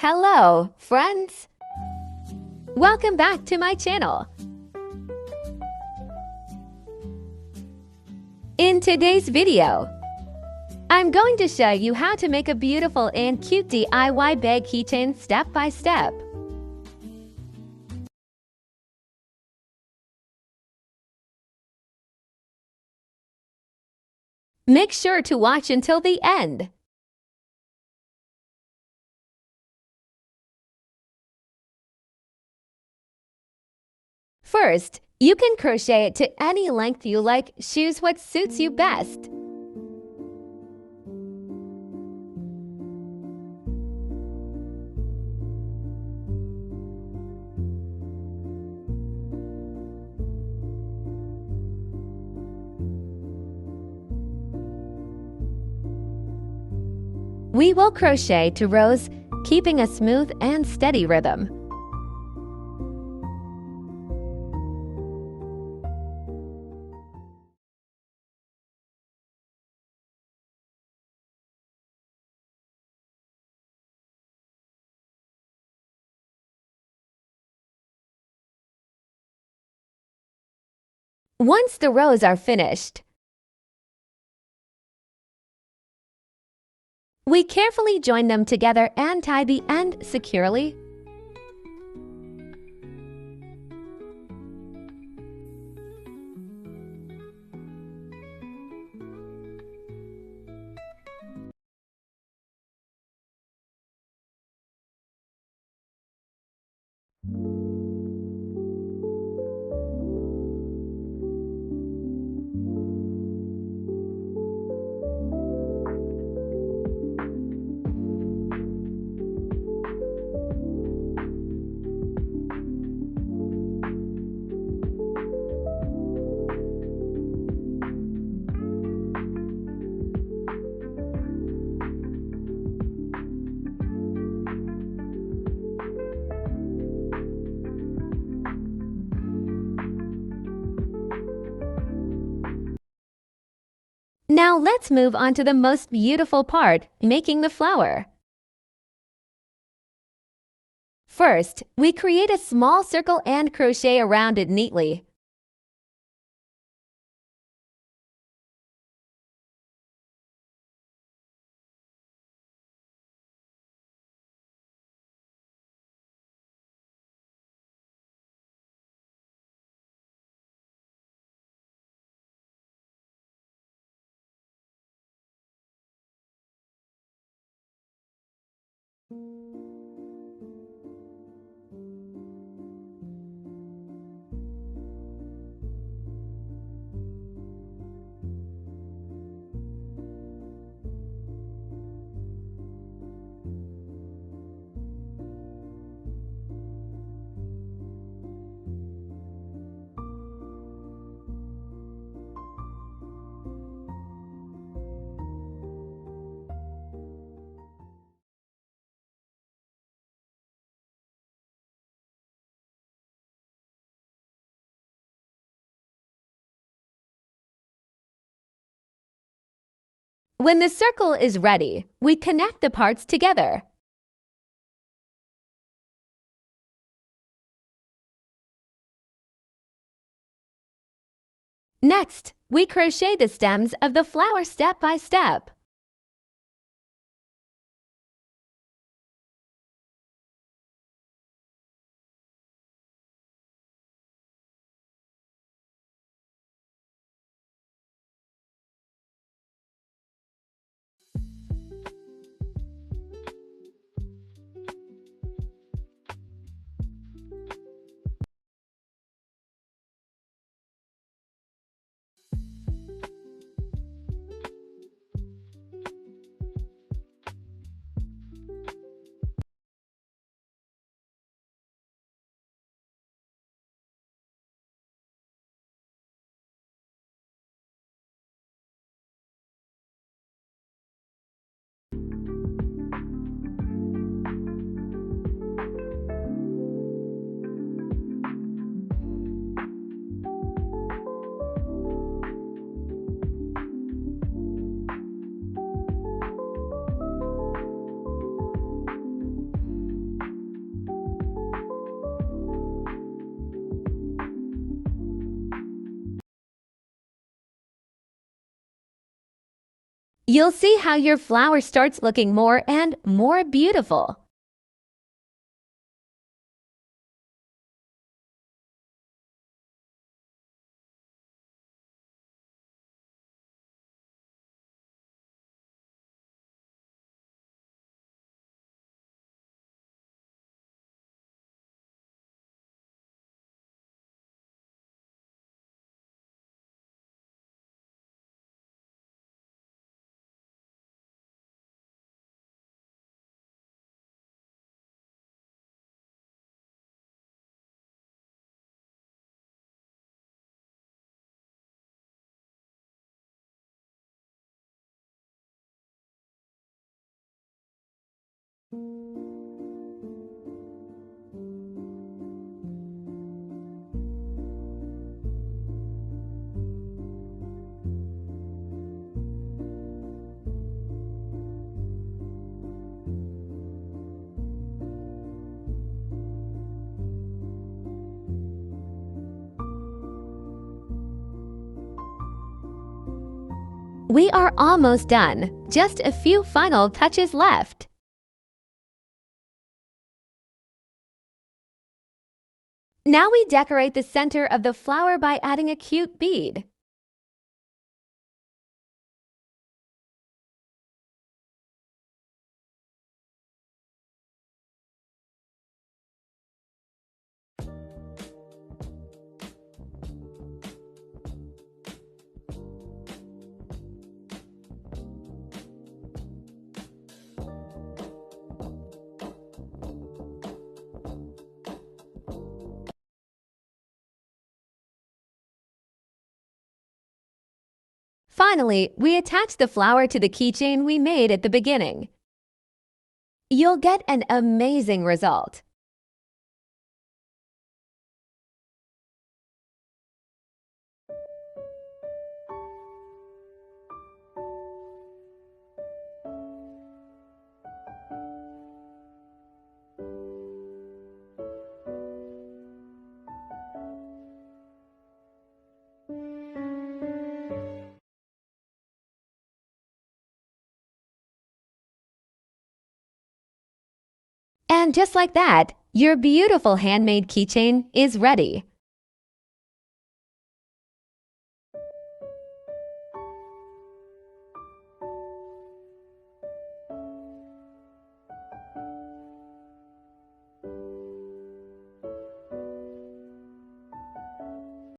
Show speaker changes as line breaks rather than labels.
Hello, friends! Welcome back to my channel. In today's video, I'm going to show you how to make a beautiful and cute DIY bag keychain step by step. Make sure to watch until the end. First, you can crochet it to any length you like. Choose what suits you best. We will crochet to rows, keeping a smooth and steady rhythm. Once the rows are finished, we carefully join them together and tie the end securely. Now let's move on to the most beautiful part, making the flower. First, we create a small circle and crochet around it neatly. When the circle is ready, we connect the parts together. Next, we crochet the stems of the flower step by step. You'll see how your flower starts looking more and more beautiful. We are almost done. Just a few final touches left. Now we decorate the center of the flower by adding a cute bead. Finally, we attach the flower to the keychain we made at the beginning. You'll get an amazing result. And just like that, your beautiful handmade keychain is ready.